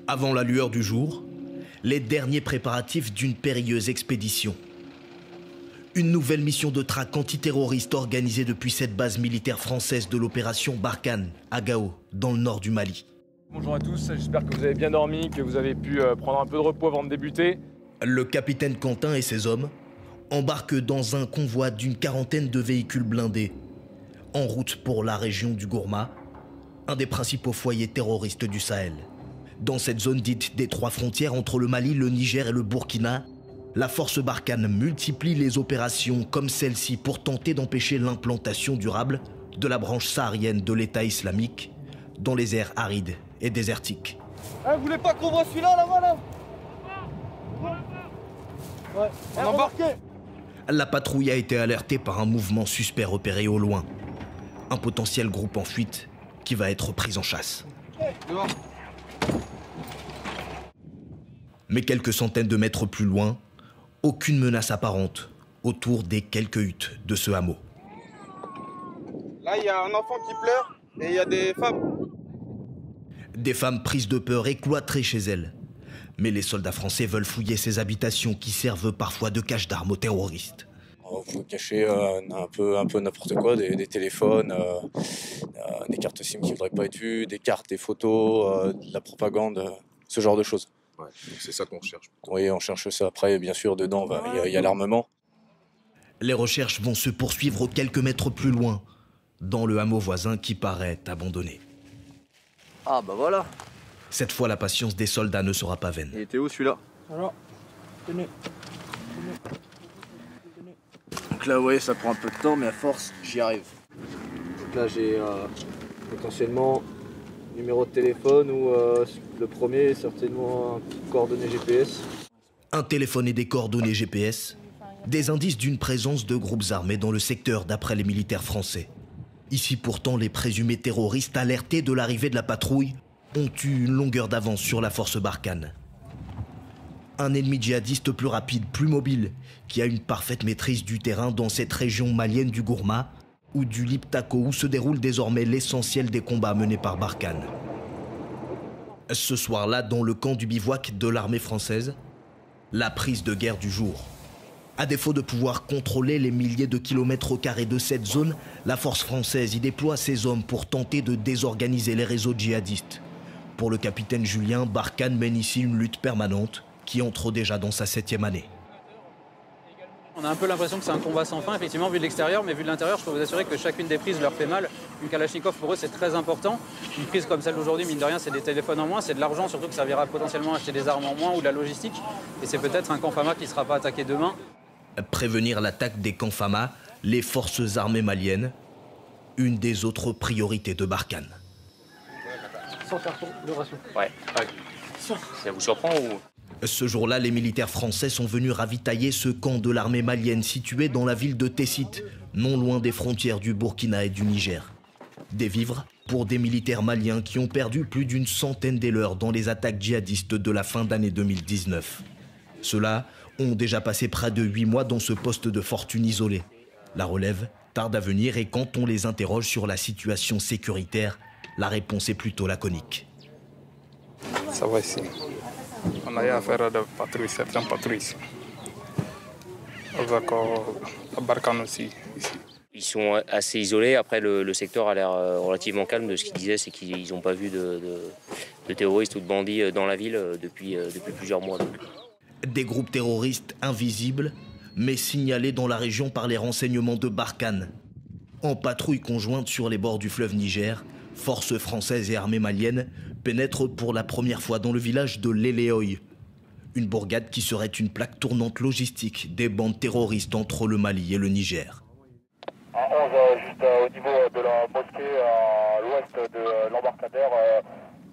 Avant la lueur du jour, les derniers préparatifs d'une périlleuse expédition. Une nouvelle mission de traque antiterroriste organisée depuis cette base militaire française de l'opération Barkhane, à Gao, dans le nord du Mali. Bonjour à tous, j'espère que vous avez bien dormi, que vous avez pu prendre un peu de repos avant de débuter. Le capitaine Quentin et ses hommes embarquent dans un convoi d'une quarantaine de véhicules blindés, en route pour la région du Gourma, un des principaux foyers terroristes du Sahel. Dans cette zone dite des trois frontières entre le Mali, le Niger et le Burkina, la force Barkhane multiplie les opérations comme celle-ci pour tenter d'empêcher l'implantation durable de la branche saharienne de l'État islamique dans les aires arides et désertiques. Vous voulez pas qu'on voit celui-là là-bas là? Ouais, on embarque. La patrouille a été alertée par un mouvement suspect repéré au loin. Un potentiel groupe en fuite qui va être pris en chasse. Mais quelques centaines de mètres plus loin, aucune menace apparente autour des quelques huttes de ce hameau. Là, il y a un enfant qui pleure et il y a des femmes. Des femmes prises de peur et cloîtrées chez elles. Mais les soldats français veulent fouiller ces habitations qui servent parfois de cache d'armes aux terroristes. Vous pouvez cacher un peu n'importe quoi, des téléphones, des cartes SIM qui ne voudraient pas être vues, des cartes, des photos, de la propagande, ce genre de choses. Ouais, c'est ça qu'on cherche. Oui, on cherche ça. Après, bien sûr, dedans, il y a l'armement. Les recherches vont se poursuivre quelques mètres plus loin, dans le hameau voisin qui paraît abandonné. Ah bah voilà. Cette fois, la patience des soldats ne sera pas vaine. Il était où celui-là? Alors, tenez. Donc là, vous voyez, ça prend un peu de temps, mais à force, j'y arrive. Donc là, j'ai potentiellement numéro de téléphone ou le premier, certainement coordonnées GPS. Un téléphone et des coordonnées GPS, des indices d'une présence de groupes armés dans le secteur d'après les militaires français. Ici pourtant, les présumés terroristes alertés de l'arrivée de la patrouille ont eu une longueur d'avance sur la force Barkhane. Un ennemi djihadiste plus rapide, plus mobile, qui a une parfaite maîtrise du terrain dans cette région malienne du Gourma ou du Liptako où se déroule désormais l'essentiel des combats menés par Barkhane. Ce soir-là, dans le camp du bivouac de l'armée française, la prise de guerre du jour. À défaut de pouvoir contrôler les milliers de kilomètres carrés de cette zone, la force française y déploie ses hommes pour tenter de désorganiser les réseaux djihadistes. Pour le capitaine Julien, Barkhane mène ici une lutte permanente qui entre déjà dans sa 7e année. On a un peu l'impression que c'est un combat sans fin, effectivement, vu de l'extérieur, mais vu de l'intérieur, je peux vous assurer que chacune des prises leur fait mal. Une Kalachnikov, pour eux, c'est très important. Une prise comme celle d'aujourd'hui, mine de rien, c'est des téléphones en moins, c'est de l'argent, surtout que ça servira potentiellement à acheter des armes en moins ou de la logistique. Et c'est peut-être un camp Fama qui ne sera pas attaqué demain. Prévenir l'attaque des camps Fama, les forces armées maliennes, une des autres priorités de Barkhane. Sans carton de ration. Ouais. Ça vous surprend ou... Ce jour-là, les militaires français sont venus ravitailler ce camp de l'armée malienne situé dans la ville de Tessit, non loin des frontières du Burkina et du Niger. Des vivres pour des militaires maliens qui ont perdu plus d'une centaine des leurs dans les attaques djihadistes de la fin d'année 2019. Ceux-là ont déjà passé près de 8 mois dans ce poste de fortune isolé. La relève tarde à venir et quand on les interroge sur la situation sécuritaire, la réponse est plutôt laconique. Ça va ici. On a eu affaire à des patrouilles, certaines patrouilles. Avec Barkhane aussi, ici. Ils sont assez isolés. Après, le secteur a l'air relativement calme. De ce qu'ils disaient, c'est qu'ils n'ont pas vu de terroristes ou de bandits dans la ville depuis plusieurs mois. Donc. Des groupes terroristes invisibles, mais signalés dans la région par les renseignements de Barkhane. En patrouille conjointe sur les bords du fleuve Niger, forces françaises et armées maliennes pénètrent pour la première fois dans le village de Léléoï. Une bourgade qui serait une plaque tournante logistique des bandes terroristes entre le Mali et le Niger. À 11, juste au niveau de la mosquée, à l'ouest de l'embarcadère,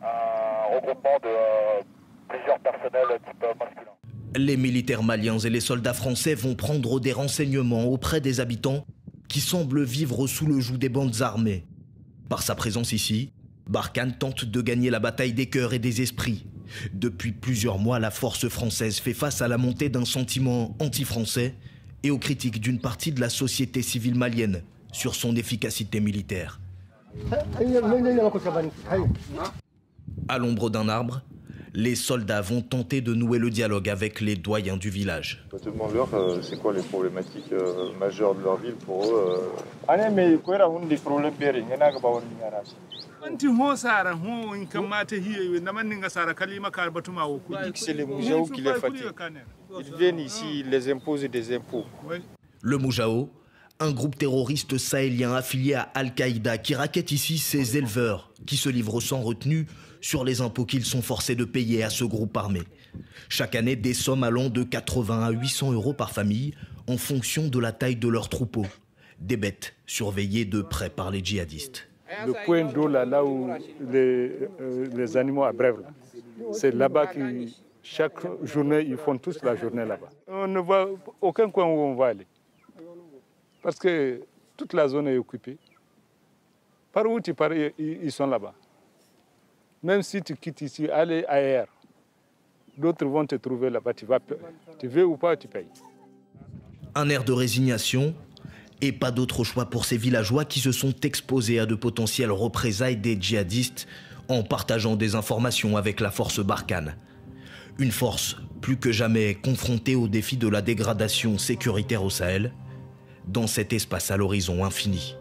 un regroupement de plusieurs personnels type masculin. Les militaires maliens et les soldats français vont prendre des renseignements auprès des habitants qui semblent vivre sous le joug des bandes armées. Par sa présence ici, Barkhane tente de gagner la bataille des cœurs et des esprits. Depuis plusieurs mois, la force française fait face à la montée d'un sentiment anti-français et aux critiques d'une partie de la société civile malienne sur son efficacité militaire. À l'ombre d'un arbre, Les soldats vont tenter de nouer le dialogue avec les doyens du village. Je te demande leur, c'est quoi les problématiques majeures de leur ville pour eux C'est les Moujao qui les fatiguent. Ils viennent ici, ils les imposent des impôts. Le Moujao, un groupe terroriste sahélien affilié à Al-Qaïda qui raquette ici ses éleveurs qui se livrent sans retenue sur les impôts qu'ils sont forcés de payer à ce groupe armé. Chaque année, des sommes allant de 80 à 800 euros par famille en fonction de la taille de leur troupeau. Des bêtes surveillées de près par les djihadistes. Le point d'eau là où les animaux abreuvent, c'est là-bas que chaque journée, ils font tous la journée là-bas. On ne voit aucun coin où on va aller. Parce que toute la zone est occupée. Par où tu pars, ils sont là-bas. Même si tu quittes ici, allez ailleurs. D'autres vont te trouver là-bas. Tu veux ou pas, tu payes. Un air de résignation et pas d'autre choix pour ces villageois qui se sont exposés à de potentielles représailles des djihadistes en partageant des informations avec la force Barkhane. Une force plus que jamais confrontée au défi de la dégradation sécuritaire au Sahel, dans cet espace à l'horizon infini.